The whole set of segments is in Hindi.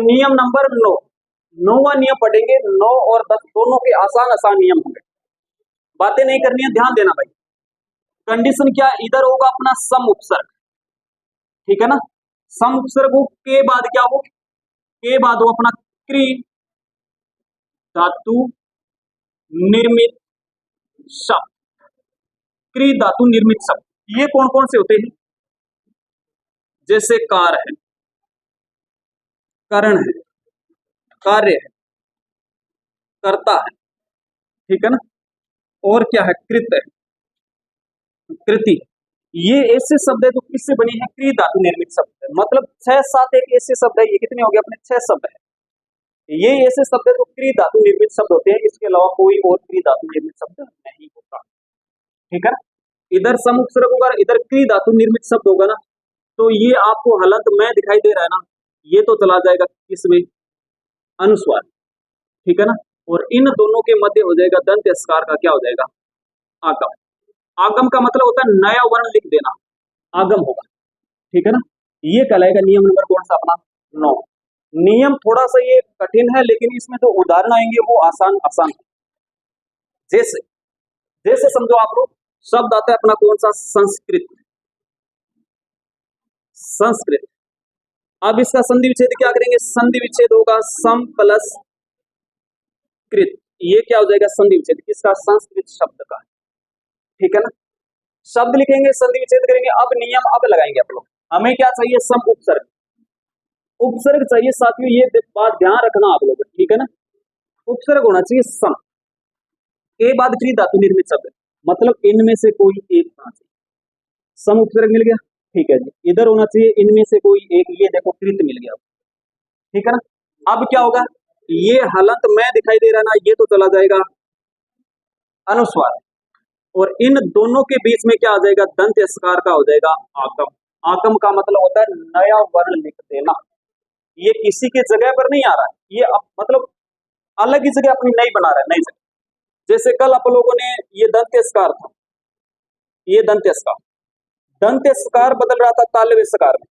नियम नंबर 9, 9वां नियम पढ़ेंगे। 9 और 10 दोनों के आसान आसान नियम होंगे, बातें नहीं करनी है, ध्यान देना भाई। कंडीशन क्या, इधर होगा अपना सम उपसर्ग, ठीक है ना। सम उपसर्ग हो के बाद क्या हो, के बाद हो अपना क्री धातु निर्मित शब्द। क्री धातु निर्मित शब्द ये कौन कौन से होते हैं, जैसे कार है, करण है, कार्य है, कर्ता है, ठीक है ना। और क्या है, कृत है, कृति। ये ऐसे शब्द है जो किससे बनी है, क्री धातु निर्मित शब्द है। मतलब 6-7 एक ऐसे शब्द है, ये कितने हो गए अपने 6 शब्द है। ये ऐसे शब्द है जो क्री धातु निर्मित शब्द होते हैं, इसके अलावा कोई और क्री धातु निर्मित शब्द नहीं होता, ठीक है ना। इधर सम उपसर्ग होगा, इधर क्री धातु निर्मित शब्द होगा ना, तो ये आपको हलंत में दिखाई दे रहा है ना, ये तो चला जाएगा किसमें, अनुस्वार, ठीक है ना। और इन दोनों के मध्य हो जाएगा दंत स्कार का क्या हो जाएगा, आगम। आगम का मतलब होता है नया वर्ण लिख देना, आगम होगा, ठीक है ना। ये कहलाएगा नियम नंबर कौन सा अपना 9। नियम थोड़ा सा ये कठिन है, लेकिन इसमें जो उदाहरण आएंगे वो आसान आसान है। जैसे जैसे समझो आप लोग, शब्द आता है अपना कौन सा, संस्कृत, संस्कृत। अब इसका संधि विच्छेद क्या करेंगे, संधि विच्छेद होगा सम प्लस कृत, ये क्या हो जाएगा संधि विच्छेद किसका, संस्कृत शब्द का, ठीक है ना। शब्द लिखेंगे, संधि विच्छेद करेंगे। अब नियम अब लगाएंगे आप लोग, हमें क्या चाहिए, सम उपसर्ग, उपसर्ग चाहिए साथियों, ये बात ध्यान रखना आप लोग, ठीक है ना। उपसर्ग होना चाहिए सम के बाद क्री धातु निर्मित शब्द, मतलब इनमें से कोई एक होना चाहिए। सम उपसर्ग मिल गया, ठीक है जी। इधर होना चाहिए इनमें से कोई एक, ये देखो कृत मिल गया, ठीक है ना। अब क्या होगा, ये हलंत में दिखाई दे रहा है ना, ये तो चला जाएगा अनुस्वार, और इन दोनों के बीच में क्या आ जाएगा, दंत स्कार का हो जाएगा आगम। आगम का मतलब होता है नया वर्ण लिख देना, ये किसी के जगह पर नहीं आ रहा है, ये मतलब अलग ही जगह अपनी नई बना रहा है, नई जगह। जैसे कल आप लोगों ने ये दंत स्कार था, ये दंत स्कार बदल रहा था तालव्य स्कार में,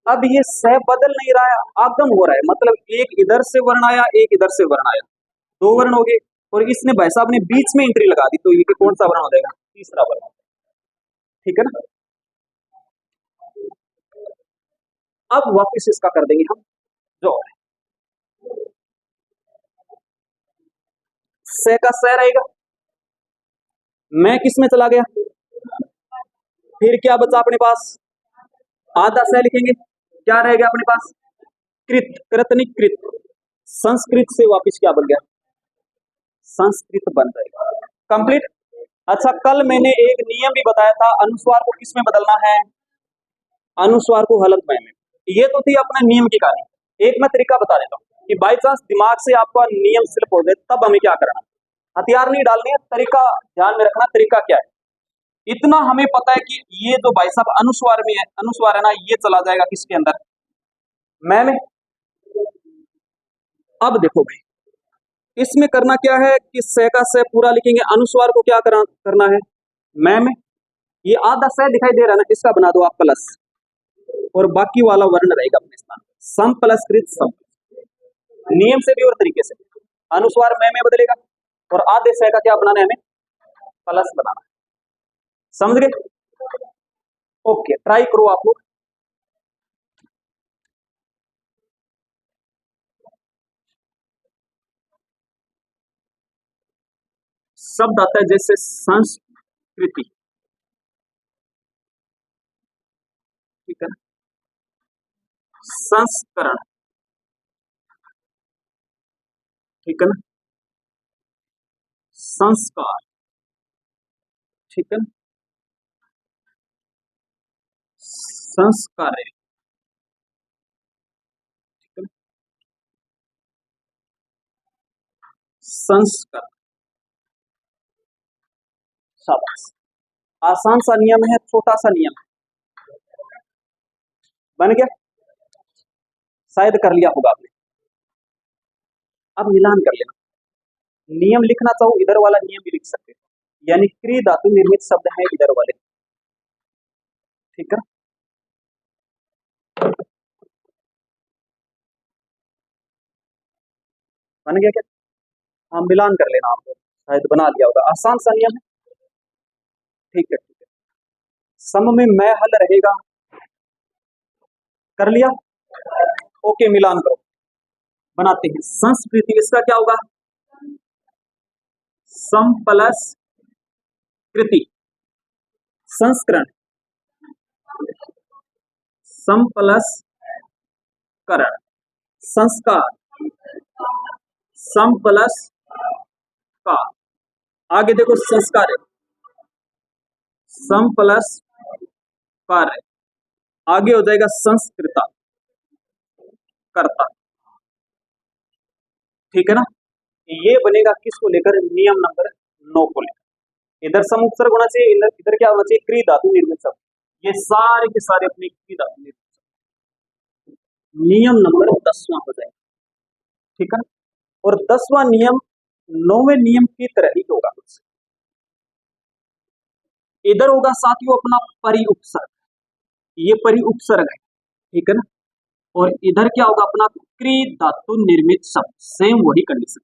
अब ये सह बदल नहीं रहा है, आगम हो रहा है। मतलब एक इधर से वर्ण आया, एक इधर से वर्ण आया, 2 वर्ण हो गए, और इसने भाई साहब ने बीच में एंट्री लगा दी, तो ये कौन सा वर्ण हो जाएगा, तीसरा वर्ण, ठीक है ना। अब वापस इसका कर देंगे हम जो से का से रहेगा, मैं किस में चला गया, फिर क्या बचा अपने पास, आधा से लिखेंगे, क्या रहेगा अपने पास, कृत, कृतनिक कृत, संस्कृत से वापस क्या बन गया, संस्कृत बन जाएगा, कंप्लीट। अच्छा, कल मैंने एक नियम भी बताया था, अनुस्वार को किस में बदलना है, अनुस्वार को हलंत में। ये तो थी अपना नियम की कहानी। एक मैं तरीका बता देता हूँ कि बाई चांस दिमाग से आपका नियम स्लिप हो जाए, तब हमें क्या करना, हथियार नहीं डालने हैं, तरीका ध्यान में रखना। तरीका क्या है, इतना हमें पता है कि ये जो भाई साहब अनुस्वार में है, अनुस्वार है ना, ये चला जाएगा किसके अंदर, मैं में। अब देखो भाई, इसमें करना क्या है कि से का से पूरा लिखेंगे, अनुस्वार को क्या करना है, मैं में। ये आधा से दिखाई दे रहा है ना, इसका बना दो आप प्लस, और बाकी वाला वर्ण रहेगा अपने स्थान, सम प्लस कृत सम। नियम से भी और तरीके से, अनुस्वार में बदलेगा, और आधे से का क्या बनाना है, हमें प्लस बनाना है, समझ गए। ओके, ट्राई करो आप लोग। शब्द आता है जैसे संस्कृति, ठीक है ना, संस्करण, ठीक है ना, संस्कार, ठीक है ना, संस्कार, ठीक है ना, संस्कार। शाबाश, आसान सा नियम है, छोटा सा नियम है, बन गया, शायद कर लिया होगा आपने। अब मिलान कर लेना, नियम लिखना चाहो इधर वाला नियम भी लिख सकते हो, यानी क्री धातु निर्मित शब्द है इधर वाले, ठीक है। बन गया क्या? हाँ, मिलान कर लेना आपको, शायद बना लिया होगा, आसान सा नियम है। ठीक है ठीक है। सम में मैं हल रहेगा, कर लिया। ओके, मिलान करो, बनाते हैं। संस्कृति, इसका क्या होगा? सम प्लस कृति, संस्करण, सम प्लस करण, संस्कार, सम प्लस का। आगे देखो, संस्कार है, सम प्लस कार्य। आगे हो जाएगा संस्कृता, कर्ता। ठीक है ना? ये बनेगा किसको लेकर? नियम नंबर 9 को लेकर। इधर सम उपसर्ग होना चाहिए, इधर क्या होना चाहिए? क्रिया धातु निर्मित शब्द। ये सारे के सारे अपने क्रिया धातु निर्मित शब्द। नियम नंबर 10वां हो जाएगा। ठीक है ना? और 10वां नियम 9वें नियम की तरह ही होगा कुछ। इधर होगा साथियों अपना परि उपसर्ग, ये परि उपसर्ग है। ठीक है ना? और इधर क्या होगा? अपना क्रिया धातु निर्मित शब्द। सेम वही कंडीशन,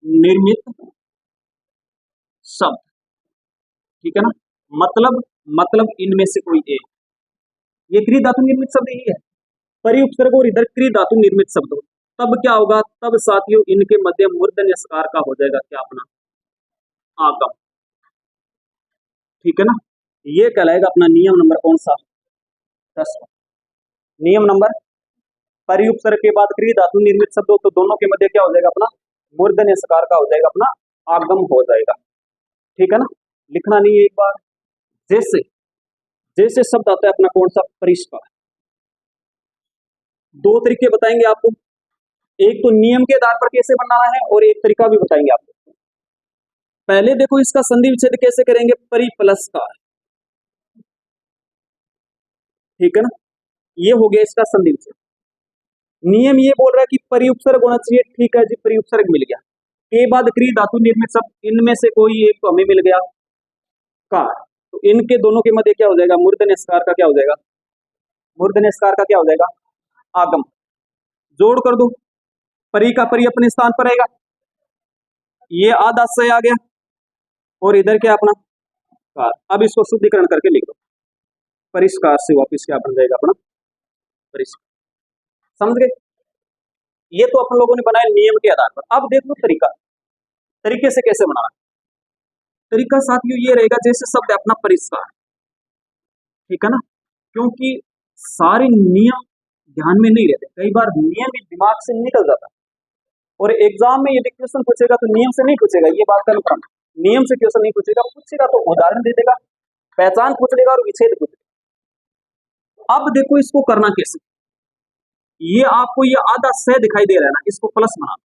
निर्मित शब्द। ठीक है ना? मतलब इनमें से कोई एक, ये क्रिया धातु निर्मित शब्द ही है। परि उपसर्ग और इधर क्रिया धातु निर्मित शब्द हो, तब क्या होगा? तब साथियों इनके मध्य मूर्धन्य स्कार का हो जाएगा क्या? अपना आगम। ठीक है ना? ये कहलाएगा अपना नियम नंबर कौन सा? 10वां। नियम नंबर, परि उपसर्ग के बाद क्रिया धातु निर्मित शब्द हो तो दोनों के मध्य क्या हो जाएगा? अपना मूर्धन्य स्कार का हो जाएगा, अपना आगम हो जाएगा। ठीक है ना? लिखना नहीं है एक बार। जैसे जैसे शब्द आता है अपना कौन सा? परिष्कार। दो तरीके बताएंगे आपको, एक तो नियम के आधार पर कैसे बनाना है और एक तरीका भी बताएंगे आपको। पहले देखो इसका संधि विच्छेद कैसे करेंगे? परि प्लस कार। ठीक है ना? ये हो गया इसका संधि विच्छेद। नियम ये बोल रहा है कि परि उपसर्ग होना चाहिए। ठीक है जी, परि उपसर्ग मिल गया, के बाद क्रिया धातु निर्मित शब्द, इनमें से कोई एक तो हमें मिल गया कार। तो इनके दोनों के मध्य क्या हो जाएगा? मूर्धन्य स्कार का क्या हो जाएगा? मूर्धन्य स्कार का क्या हो जाएगा? आगम। जोड़ कर दो, परि का परि अपने स्थान पर रहेगा, ये आधा से आ गया, और इधर क्या अपना कार। अब इसको शुद्धिकरण करके लिख दो, परिष्कार से वापिस क्या बन जाएगा? अपना परिष्कार। समझ गए? ये तो अपन लोगों ने बनाया नियम के आधार पर। अब देख लो तरीका, तरीके से कैसे बनाना। तरीका साथियों ये रहेगा, जैसे शब्द है अपना परिष्कार। ठीक है ना? क्योंकि सारे नियम ध्यान में नहीं रहते, कई बार नियम भी दिमाग से निकल जाता है, और एग्जाम में यदि क्वेश्चन पूछेगा तो नियम से नहीं पूछेगा, ये बात कन्फर्म। नियम से क्वेश्चन नहीं पूछेगा तो उदाहरण दे देगा, पहचान पूछ लेगा और विच्छेद पूछ लेगा। अब देखो इसको करना कैसे। ये आपको ये आधा से दिखाई दे रहा है ना, इसको प्लस बना,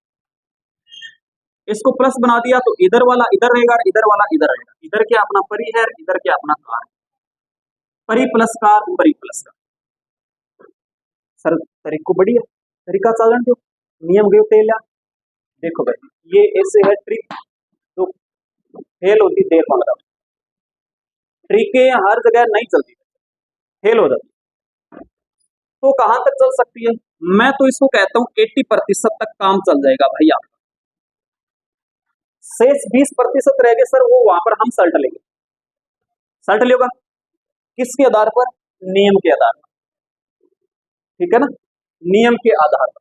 इसको प्लस बना दिया तो इधर वाला इधर रहेगा, इधर वाला इधर रहेगा। इधर क्या अपना परि है, इधर क्या अपना कार। परि प्लस कार, परि प्लस कार। सर तरीको बढ़िया तरीका चालन जो नियम गयो तेला। देखो भाई, ये ऐसे है ट्रिक जो फेल होती देर में लगा। ट्रिकें हर जगह नहीं चलती, फेल हो जाती। तो कहां तक चल सकती है? मैं तो इसको कहता हूं 80% तक काम चल जाएगा भाई आपका। शेष 20% रह गए सर, वो वहां पर हम सल्ट लेंगे। सल्ट लेगा किसके आधार पर? नियम के आधार पर। ठीक है ना? नियम के आधार पर,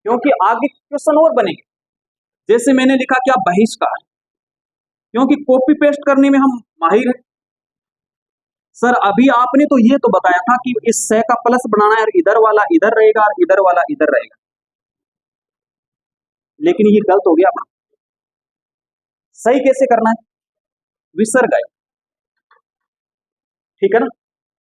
क्योंकि आगे क्वेश्चन और बनेंगे। जैसे मैंने लिखा क्या? बहिष्कार, क्योंकि कॉपी पेस्ट करने में हम माहिर हैं। सर अभी आपने तो ये तो बताया था कि इस से का प्लस बनाना है, इधर वाला इधर रहेगा और इधर वाला इधर रहेगा, लेकिन ये गलत हो गया अपना। सही कैसे करना है? विसर्ग है। ठीक है ना?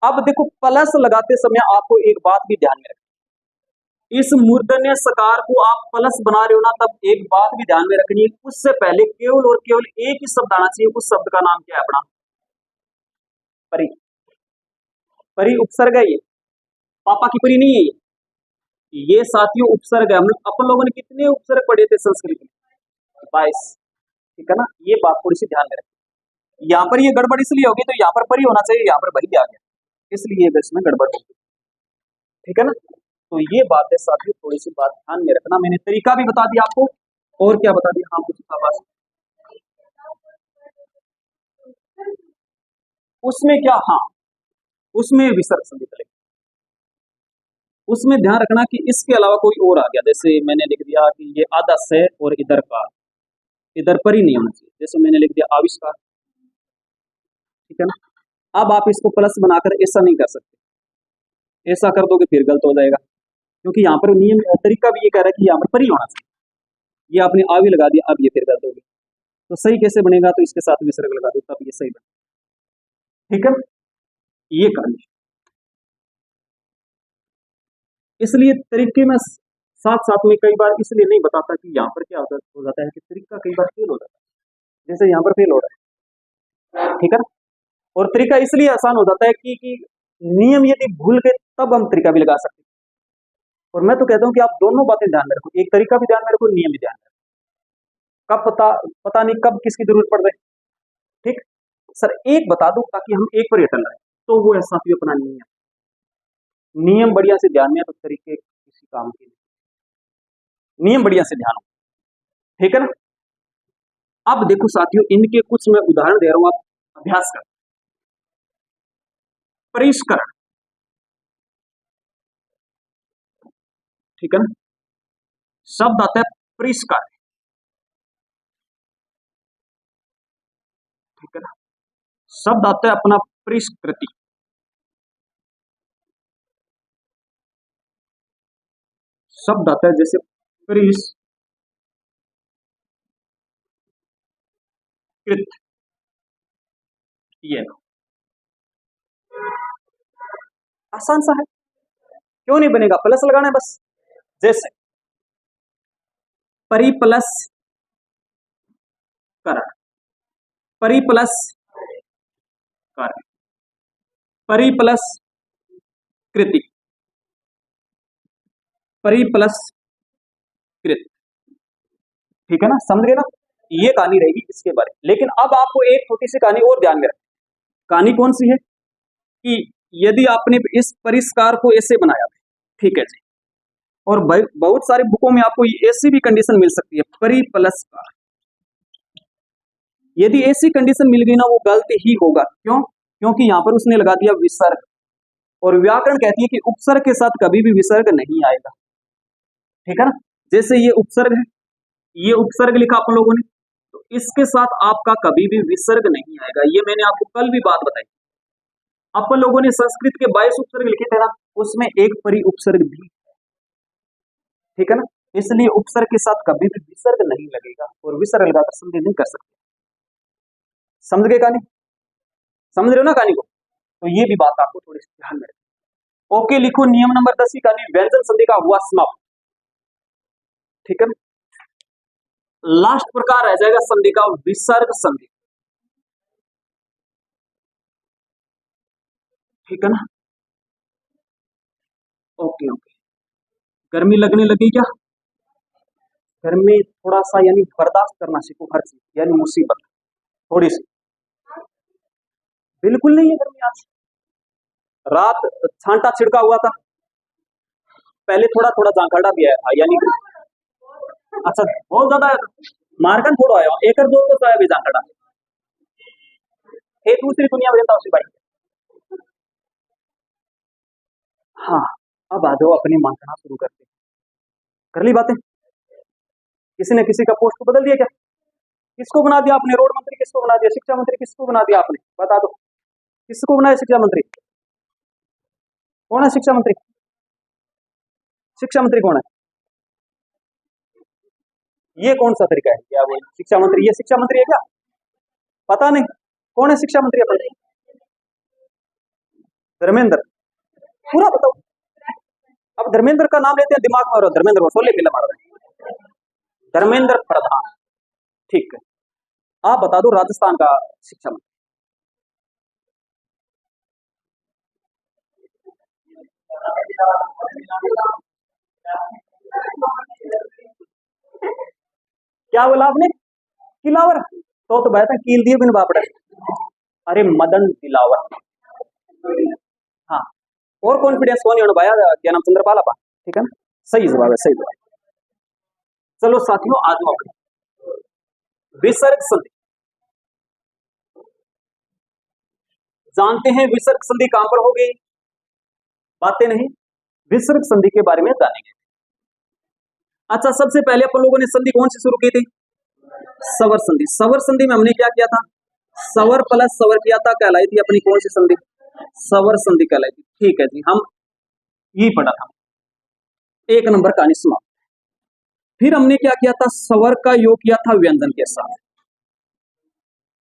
अब देखो प्लस लगाते समय आपको एक बात भी ध्यान में रखनी, इस मूर्धन्य सकार को आप प्लस बना रहे हो ना, तब एक बात भी ध्यान में रखनी है, उससे पहले केवल और केवल एक ही शब्द आना चाहिए। उस शब्द का नाम क्या है? अपना परि। परि उपसर्ग है, ये पापा की परि नहीं है ये साथियों उपसर्ग है। हम अपन लोगों ने कितने उपसर्ग पढ़े थे संस्कृत में? 22। ठीक है ना? ये बात थोड़ी सी ध्यान में रखें। यहाँ पर ये गड़बड़ इसलिए होगी, तो यहाँ पर परि होना चाहिए, यहाँ पर भरी आ गया, इसलिए इसमें गड़बड़ होगी। ठीक है ना? तो ये बात है साथियों, थोड़ी सी बात ध्यान में रखना। मैंने तरीका भी बता दिया आपको, और क्या बता दिया, हाँ कुछ शाबाश। उसमें क्या, हाँ उसमें विसर्ग संधि चलेगी। उसमें ध्यान रखना कि इसके अलावा कोई और आ गया, जैसे मैंने लिख दिया कि ये आधा से और इधर का, इधर पर ही नहीं होना चाहिए, जैसे मैंने लिख दिया आविष्कार, ठीक है ना। अब आप इसको प्लस बनाकर ऐसा नहीं कर सकते, ऐसा कर दोगे फिर गलत हो जाएगा, क्योंकि यहाँ पर नियम तरीका भी ये कह रहा है कि यहाँ पर ही होना चाहिए। ये आपने आवी लगा दिया, अब ये फिर गलत हो गया, तो सही कैसे बनेगा, तो इसके साथ विसर्ग लगा दो तब ये सही बनेगा, ठीक है। ये कहानी, इसलिए तरीके में साथ साथ में कई बार इसलिए नहीं बताता कि यहाँ पर क्या हो जाता है कि तरीका कई बार फेल हो जाता है, जैसे यहाँ पर फेल हो रहा है, ठीक है ना। और तरीका इसलिए आसान हो जाता है कि नियम यदि भूल गए तब हम तरीका भी लगा सकते हैं। और मैं तो कहता हूँ कि आप दोनों बातें ध्यान में रखो, एक तरीका भी ध्यान में रखो, नियम भी ध्यान में रखो। कब पता नहीं कब किसकी जरूरत पड़ रही, ठीक। सर एक बता दो ताकि हम एक पर अटल रहे, तो वो है साथियों अपना नियम। नियम बढ़िया से ध्यान में, तो तरीके किसी काम के नहीं, नियम बढ़िया से ध्यान हो, ठीक है ना। अब देखो साथियों, इनके कुछ मैं उदाहरण दे रहा हूं, आप अभ्यास कर। परिष्करण, ठीक है ना, शब्द आता है परिष्कार, ठीक है ना। शब्द आता है अपना परिष्कृति, शब्द आता है जैसे परिष्कृत, ये आसान सा है, क्यों नहीं बनेगा, प्लस लगाना है बस। जैसे परिप्लस करण, परिप्लस करण, परिप्लस कृति, परिप्लस कृत, ठीक है ना, समझ गए ना। ये कहानी रहेगी इसके बारे में। लेकिन अब आपको एक छोटी सी कहानी और ध्यान में रखनी, कहानी कौन सी है कि यदि आपने इस परिष्कार को ऐसे बनाया, ठीक है जी, और बहुत सारे बुकों में आपको ऐसी भी कंडीशन मिल सकती है परिप्लस का, यदि ऐसी कंडीशन मिल गई ना, वो गलत ही होगा। क्यों, क्योंकि यहां पर उसने लगा दिया विसर्ग, और व्याकरण कहती है कि उपसर्ग के साथ कभी भी विसर्ग नहीं आएगा, ठीक है ना। जैसे ये उपसर्ग है, ये उपसर्ग लिखा आप लोगों ने, तो इसके साथ आपका कभी भी विसर्ग नहीं आएगा। ये मैंने आपको कल भी बात बताई, अपन लोगों ने संस्कृत के 22 उपसर्ग लिखे थे ना, उसमें एक परि उपसर्ग भी, ठीक है ना। इसलिए उपसर्ग के साथ कभी भी विसर्ग नहीं लगेगा, और विसर्ग लगाकर संधि नहीं कर सकते। समझ गए कहानी, समझ रहे हो ना कहानी को, तो ये भी बात आपको थोड़ी सी ध्यान में रखनी। ओके, लिखो नियम नंबर 10 की कहानी, व्यंजन संधि का हुआ समाप्त, ठीक है ना। लास्ट प्रकार रह जाएगा संधि का विसर्ग संधि, ठीक है ना। ओके ओके, गर्मी लगने लगी क्या, गर्मी थोड़ा सा यानी बर्दाश्त करना सीखो हर चीज, यानी मुसीबत थोड़ी सी, बिल्कुल नहीं है गर्मी आज। रात छांटा छिड़का हुआ था, पहले थोड़ा थोड़ा जांखड़ा भी आया, यानी अच्छा बहुत ज्यादा आया था, मारकन थोड़ा आया, एक दो तो आया भी जांखड़ा, ये दूसरी दुनिया में रहता उसी भाई। हाँ, अब आ जाओ अपनी मांगना शुरू करते, कर ली बातें, किसी ने किसी का पोस्ट को बदल दिया क्या, किसको बना दिया आपने, रोड मंत्री किसको बना दिया, शिक्षा मंत्री किसको बना दिया आपने, बता दो किसको बनाया शिक्षा मंत्री, कौन है शिक्षा मंत्री, शिक्षा मंत्री कौन है, ये कौन सा तरीका है क्या, वो शिक्षा मंत्री, ये शिक्षा मंत्री है क्या, पता नहीं कौन है शिक्षा मंत्री अपने, धर्मेंद्र, पूरा बताओ। अब धर्मेंद्र का नाम लेते हैं दिमाग में, और धर्मेंद्र को सोले फिल्म मार रहे हैं, धर्मेंद्र प्रधान, ठीक है। आप बता दो राजस्थान का शिक्षा मंत्री, क्या बोला आपने, किलावर, तो बैठा कील दिए बिन बापड़े, अरे मदन दिलावर, हाँ। और कॉन्फिडेंस कौन है भाया, क्या नाम चंद्रपाल अपा, ठीक है ना, सही जवाब है, सही जवाब। चलो साथियों आ जाओ अपने विसर्ग संधि। जानते हैं विसर्ग संधि कहां पर होगी? बातें नहीं, विसर्ग संधि के बारे में जानेंगे। अच्छा, सबसे पहले अपन लोगों ने संधि कौन सी शुरू की थी? सवर संधि। सवर संधि में हमने क्या किया था? सवर प्लस सवर किया था, कहलाई थी अपनी कौन सी संधि? सवर संधि कहलाई थी। ठीक है जी, हम यही पढ़ा था। एक नंबर कहानी समाप्त। फिर हमने क्या किया था? सवर का योग किया था व्यंजन के साथ,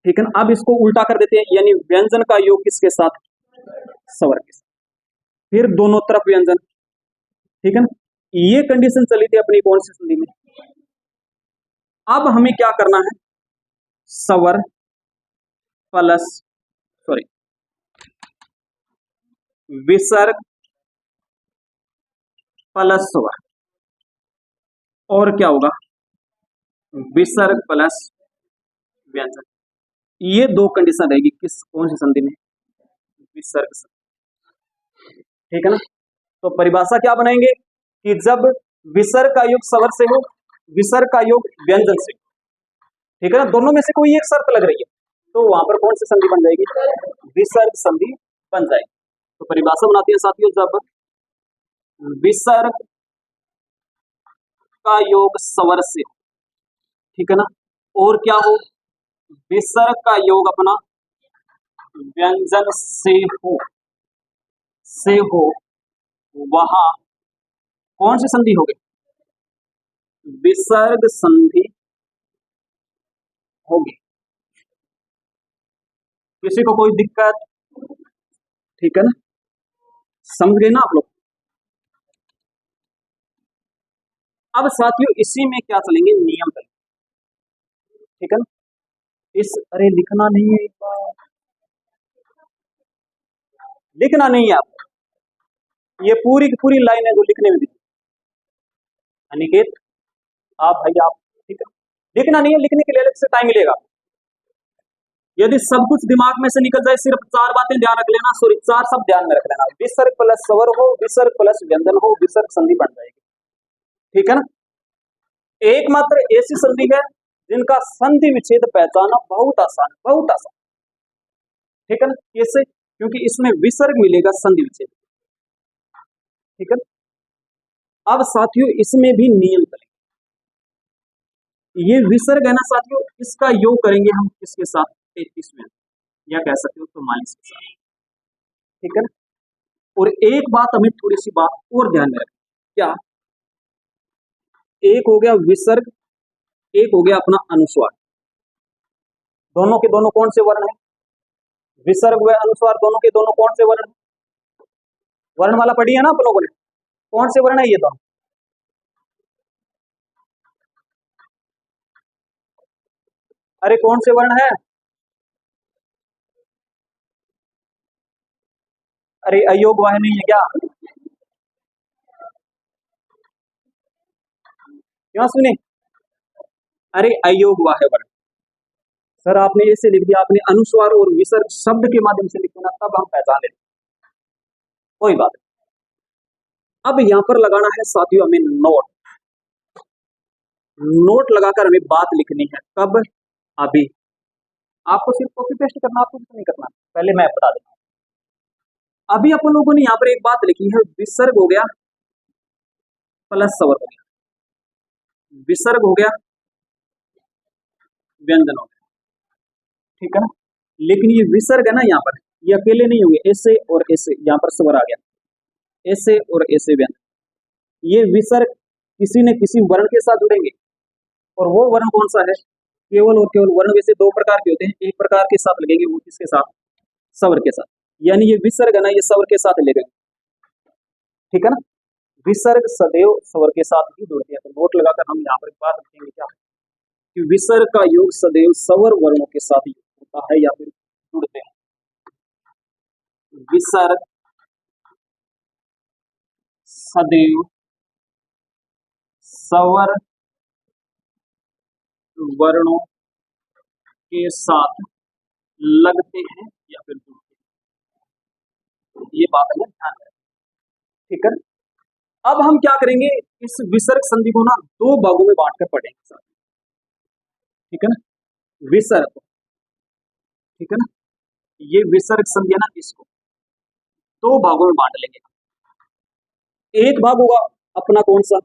ठीक है ना। अब इसको उल्टा कर देते हैं, यानी व्यंजन का योग किसके साथ? सवर के साथ। फिर दोनों तरफ व्यंजन, ठीक है ना। ये कंडीशन चली थी अपनी कौन सी संधि में? अब हमें क्या करना है? सवर प्लस सॉरी विसर्ग प्लस सवर, और क्या होगा? विसर्ग प्लस व्यंजन। ये दो कंडीशन रहेगी किस कौन सी संधि में? विसर्ग संधि, ठीक है ना। तो परिभाषा क्या बनाएंगे कि जब विसर्ग का योग सवर से हो, विसर्ग का योग व्यंजन से, ठीक है ना, दोनों में से कोई एक शर्त लग रही है, तो वहां पर कौन सी संधि बन जाएगी? विसर्ग संधि बन जाएगी। तो परिभाषा बनाती है साथियों, जब विसर्ग का योग सवर से, ठीक है ना, और क्या हो? विसर्ग का योग अपना व्यंजन से हो, वहां कौन सी संधि हो गई? विसर्ग संधि होगी। किसी को कोई दिक्कत? ठीक है ना, समझ गए ना आप लोग? अब साथियों इसी में क्या चलेंगे? नियम चलेंगे, ठीक है ना। अरे लिखना नहीं है, लिखना नहीं है आप, ये पूरी की पूरी लाइन है जो लिखने में दी। अनिकेत आप भाई आप, ठीक है, लिखना नहीं है, लिखने के लिए अलग से टाइम मिलेगा। यदि सब कुछ दिमाग में से निकल जाए, सिर्फ चार बातें ध्यान रख लेना, सॉरी चार शब्द ध्यान में रख लेना, विसर्ग प्लस सवर हो, विसर्ग प्लस व्यंजन हो, विसर्ग संधि बन जाएगी, ठीक है ना। एकमात्र ऐसी संधि है जिनका संधि विच्छेद पहचानना बहुत आसान, बहुत आसान, ठीक है ना। कैसे? क्योंकि इसमें विसर्ग मिलेगा संधि विच्छेद, ठीक है ना। अब साथियों इसमें भी नियम चलेंगे। ये विसर्ग है ना साथियों, इसका योग करेंगे हम किसके साथ? 33 में, या कह सकते हो 44 के साथ, ठीक है ना। और एक बात हमें थोड़ी सी बात और ध्यान में रखें, क्या? एक हो गया विसर्ग, एक हो गया अपना अनुस्वार। दोनों के दोनों कौन से वर्ण है? विसर्ग व अनुस्वार दोनों के दोनों कौन से वर्ण? वर्णमाला पढ़ी है ना आप लोगों ने? कौन से वर्ण है ये दोनों? अरे कौन से वर्ण है? अरे अयोग वाह नहीं है क्या? क्यों सुने? अरे अयोग वाह है वर्ण। सर आपने ऐसे लिख दिया, आपने अनुस्वार और विसर्ग शब्द के माध्यम से लिखना, तब हम पहचान लेते, कोई बात नहीं। अब यहां पर लगाना है साथियों हमें नोट, नोट लगाकर हमें बात लिखनी है। कब? अभी। आपको सिर्फ कॉपी पेस्ट करना, आपको कुछ नहीं करना, पहले मैं बता देता हूं। अभी अपन लोगों ने यहाँ पर एक बात लिखी है, विसर्ग हो गया प्लस सवर हो गया, विसर्ग हो गया व्यंजन हो गया, ठीक है ना। लेकिन ये विसर्ग है ना यहाँ पर, ये अकेले नहीं होंगे, ऐसे और ऐसे, यहाँ पर स्वर आ गया, ऐसे और ऐसे व्यंजन। ये विसर्ग किसी न किसी वर्ण के साथ जुड़ेंगे, और वो वर्ण कौन सा है? केवल और केवल वर्ण वैसे दो प्रकार के होते हैं, एक प्रकार के साथ लगेंगे, वो किसके साथ? स्वर के साथ। यानी ये विसर्ग है ना, ये स्वर के साथ लगेंगे, ठीक है ना। विसर्ग सदैव स्वर के साथ ही जुड़ते हैं। तो नोट लगाकर हम यहाँ पर बात रखेंगे क्या, कि विसर्ग का योग सदैव स्वर वर्णों के साथ ही होता है या फिर जुड़ते हैं। विसर्ग सदैव स्वर वर्णों के साथ लगते हैं या फिर जुड़ते हैं, ये बात हमें ध्यान रखना, ठीक है। अब हम क्या करेंगे, इस विसर्ग संधि को ना दो भागों में बांट कर पढ़ेंगे, ठीक है ना। विसर्ग, ठीक है ना, ये विसर्ग संधि है ना, इसको दो भागों में बांट लेंगे। एक भाग होगा अपना कौन सा,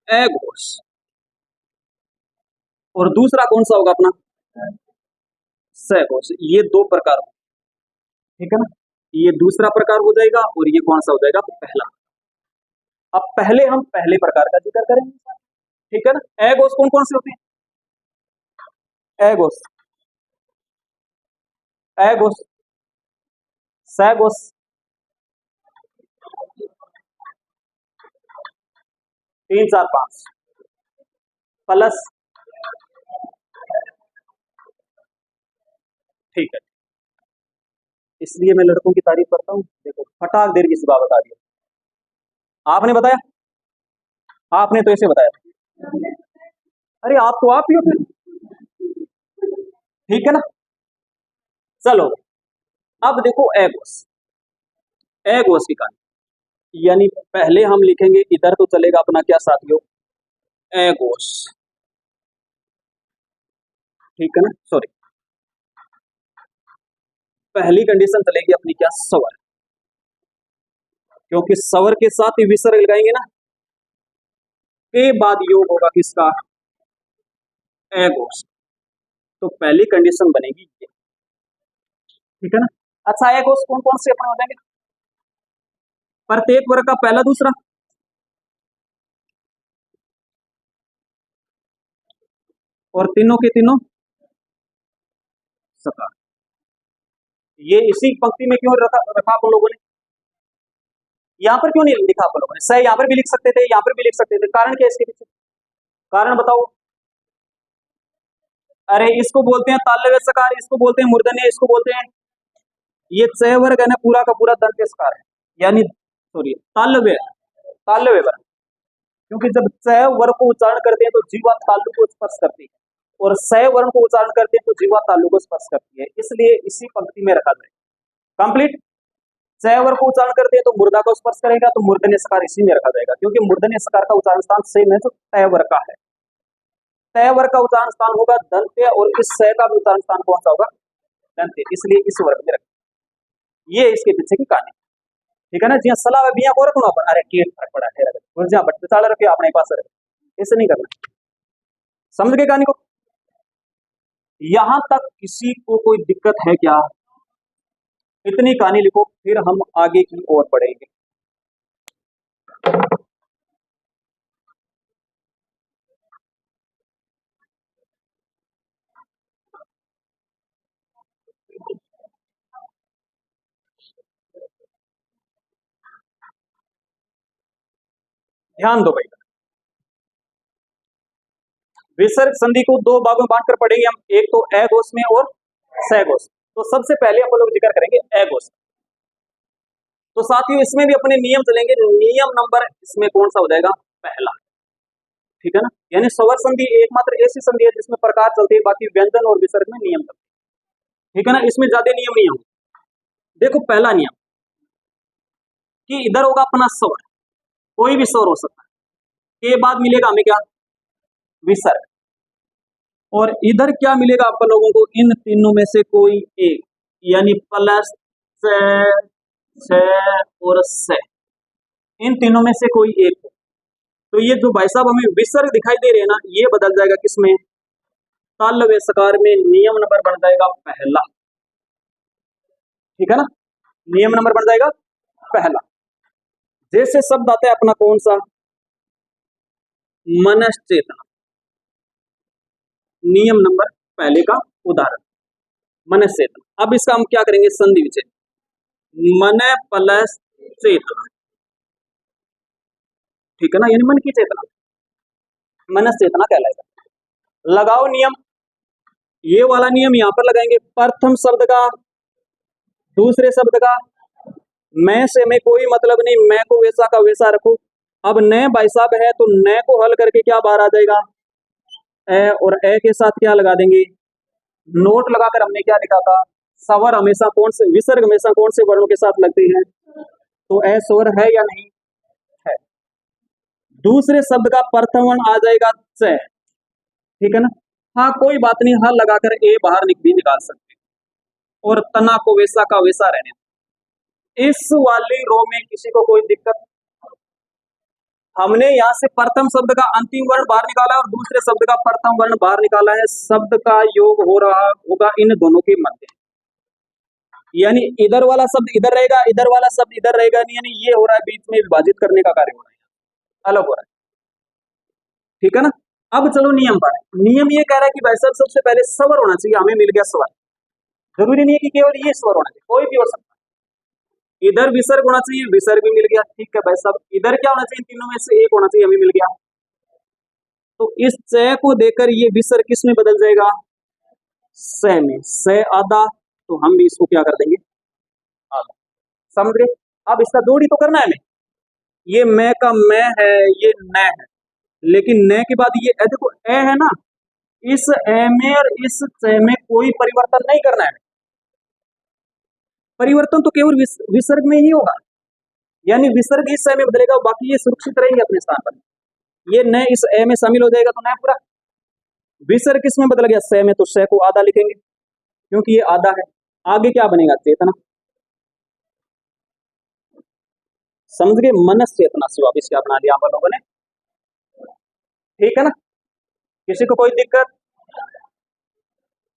एगोस, और दूसरा कौन सा होगा अपना, सेगोस। ये दो प्रकार, ठीक है ना, ये दूसरा प्रकार हो जाएगा और ये कौन सा हो जाएगा, पहला। अब पहले हम पहले प्रकार का जिक्र करेंगे, ठीक है ना। एगोस कौन कौन से होते हैं, एगोस, एगोस, सेगोस, 3 4 5 प्लस, ठीक है। इसलिए मैं लड़कों की तारीफ करता हूँ, देखो फटाक देर की सुबह बता दिया, आपने बताया, आपने तो ऐसे बताया, अरे आप तो आप ही होते, ठीक है ना। चलो अब देखो एगोस, एगोस की कहानी, यानी पहले हम लिखेंगे, इधर तो चलेगा अपना क्या साथियों, एगोस, ठीक है ना, सॉरी, पहली कंडीशन चलेगी अपनी क्या, स्वर, क्योंकि स्वर के साथ ही विसर्ग लगाएंगे ना, के बाद योग होगा किसका, एगोस। तो पहली कंडीशन बनेगी ये, ठीक है ना। अच्छा एगोस कौन कौन से अपने हो जाएंगे, प्रत्येक वर्ग का पहला दूसरा, और तीनों के तीनों सका। ये इसी पंक्ति में क्यों रखा रखा आप लोगों ने, यहाँ पर क्यों नहीं लिखा आप लोगों ने, सही यहाँ पर भी लिख सकते थे, यहाँ पर भी लिख सकते थे, कारण क्या इसके पीछे, कारण बताओ। अरे इसको बोलते हैं तालव्य सकार, इसको बोलते हैं मूर्धन्य, इसको बोलते हैं, ये च वर्ग है ना पूरा का पूरा दंत्य सकार है, यानी सॉरी तालव्य, तालव्य वर्ग, क्योंकि जब च वर्ग को उच्चारण करते हैं तो जीवा तालु को स्पर्श करती है, और स वर्ण को उच्चारण करते हैं तो जीवा तालु को स्पर्श करती है, इसलिए इसी पंक्ति में रखा जाए। कंप्लीट, च वर्ग को उच्चारण करते हैं तो मुर्दा को स्पर्श करेगा, तो मूर्धन्य सकार इसी में रखा जाएगा, क्योंकि मूर्धन्य सकार का उच्चारण स्थान सेम है जो तय वर्ग का है। तय वर्ग का उच्चारण स्थान होगा दंत्य, और इस स का भी उच्चारण स्थान कौन सा होगा, दंत्य, इसलिए इस वर्ग में रखें। ये इसके पीछे की कहानी, ठीक है ना जी। सलाह बिया को रखना पर, अरे के फर्क पड़ा है, गुरजा बट चाल रखे अपने पास रखे, ऐसे नहीं करना, समझ गए कहानी को। यहां तक किसी को कोई दिक्कत है क्या, इतनी कहानी लिखो, फिर हम आगे की ओर बढ़ेंगे। ध्यान दो भाई, विसर्ग संधि को दो भागों में बांटकर पढ़ेंगे हम, एक तो एगोस में और सैगोस। तो सबसे पहले अपन लोग जिक्र करेंगे एगोस। तो साथियों इसमें भी अपने नियम चलेंगे, नियम नंबर इसमें कौन सा हो जाएगा, पहला, ठीक है ना। यानी स्वर संधि एकमात्र ऐसी संधि है जिसमें प्रकार चलते हैं, बाकी व्यंजन और विसर्ग में नियम चलते हैं, ठीक है ना, इसमें ज्यादा नियम नहीं होंगे। देखो पहला नियम कि इधर होगा अपना स्वर, कोई भी स्वर हो सकता है, के बाद मिलेगा हमें क्या, विसर्ग, और इधर क्या मिलेगा अपन लोगों को, इन तीनों में से कोई एक, यानी प्लस से और से, इन तीनों में से कोई एक। तो ये जो भाई साहब हमें विसर्ग दिखाई दे रहे हैं ना, ये बदल जाएगा किसमें, तालव्य सकार में, नियम नंबर बन जाएगा पहला, ठीक है ना, नियम नंबर बन जाएगा पहला। जैसे शब्द आता है अपना कौन सा, मनश्चेतना, नियम नंबर पहले का उदाहरण मनश्चेतना। अब इसका हम क्या करेंगे, संधि विच्छेद, मन प्लस चेतना, ठीक है ना, यानी मन की चेतना, मनश्चेतना कहलाएगा। लगाओ नियम, ये वाला नियम यहां पर लगाएंगे, प्रथम शब्द का दूसरे शब्द का, मैं से में कोई मतलब नहीं, मैं को वैसा का वैसा रखो। अब न भाई साहब है तो न को हल करके क्या बाहर आ जाएगा, ए, और ए के साथ क्या लगा देंगे, नोट लगाकर हमने क्या लिखा था, स्वर हमेशा कौन से, विसर्ग हमेशा कौन से वर्णों के साथ लगते हैं, तो ए स्वर है या नहीं, दूसरे शब्द का प्रथम वर्ण आ जाएगा च, ठीक है ना। हाँ कोई बात नहीं, हल लगाकर ए बाहर भी निकाल सकते हैं, और तना को वैसा का वैसा रहने दो। इस वाली रो में किसी को कोई दिक्कत? हमने यहाँ से प्रथम शब्द का अंतिम वर्ण बाहर निकाला और दूसरे शब्द का प्रथम वर्ण बाहर निकाला है, शब्द का योग हो रहा होगा इन दोनों के मध्य, यानी इधर वाला शब्द इधर रहेगा, इधर वाला शब्द इधर रहेगा, यानी ये हो रहा है बीच में विभाजित करने का कार्य हो रहा है, अलग हो रहा है, ठीक है ना। अब चलो नियम पर। नियम ये कह रहा है कि भाई साहब सबसे पहले स्वर होना चाहिए, हमें मिल गया स्वर, जरूरी नहीं है कि केवल ये स्वर होना चाहिए, कोई भी हो सकता है। इधर विसर्ग होना चाहिए, विसर्ग भी मिल गया, ठीक है भाई साहब। इधर क्या होना चाहिए, तीनों में से एक होना चाहिए, हमें मिल गया। तो इस च को देकर ये विसर्ग किस में बदल जाएगा, स में, स आधा, तो हम भी इसको क्या कर देंगे, आधा। समझ गए। अब इसका जोड़ी तो करना है हमें, ये मैं का मैं है, ये न है, लेकिन न के बाद ये देखो ए है ना, इस ए में और इस च में कोई परिवर्तन नहीं करना है, परिवर्तन तो केवल विसर्ग में ही होगा, यानी विसर्ग इस में बदलेगा, बाकी ये सुरक्षित रहेंगे अपने स्थान पर। ये न इस ए में शामिल हो जाएगा तो न पूरा। विसर्ग किस में बदल गया, स में, तो स को आधा लिखेंगे क्योंकि ये आधा है। आगे क्या बनेगा, चेतना। समझ गए, मनस चेतना से वापिस क्या बना लिया हम लोगों ने, ठीक है ना। किसी को कोई दिक्कत?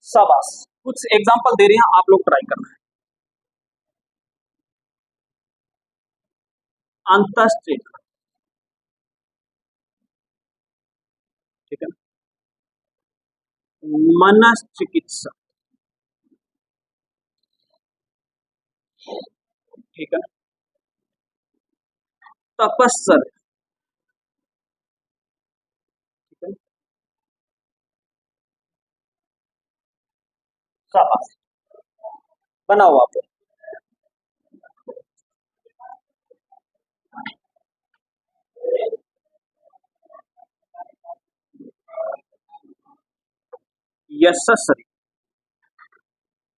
शाबाश। कुछ एग्जांपल दे रहे हैं, आप लोग ट्राई करना है। अंतश्चेतना, ठीक है ना। मनस चिकित्सा, ठीक है ना। तपस्या, ठीक है। शाबाश, बनाओ आप। यशस्वी,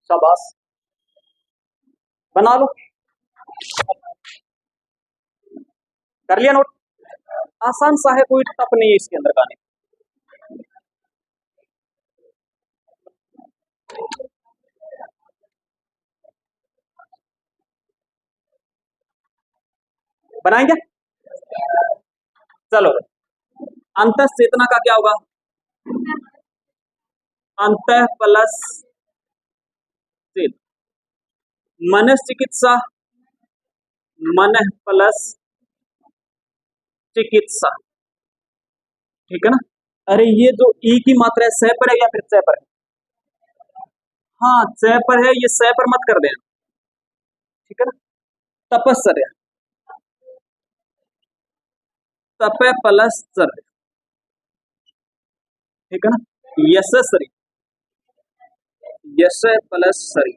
शाबाश, बना लो। कर लिया नोट? आसान सा है, कोई टफ नहीं है इसके अंदर गाने। बनाएंगे, चलो। अंतः चेतना का क्या होगा, अंतः प्लस चेत, मनस चिकित्सा, मन प्लस चिकित्सा, ठीक है ना। अरे ये जो ई की मात्रा है, स पर है या फिर च पर है? हाँ च पर है, ये स पर मत कर देना, ठीक है ना। तपस्या, तप प्लस चर, ठीक है ना। यशस्वी, यश प्लस सरी,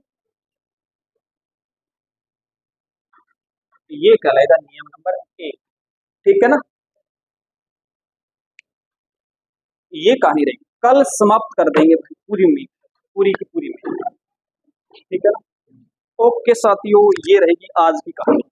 ये कहलाएगा नियम नंबर 1, ठीक है ना। ये कहानी रहेगी, कल समाप्त कर देंगे पूरी उम्मीद, पूरी की पूरी उम्मीद, ठीक है ना। ओके साथियों, ये रहेगी आज की कहानी।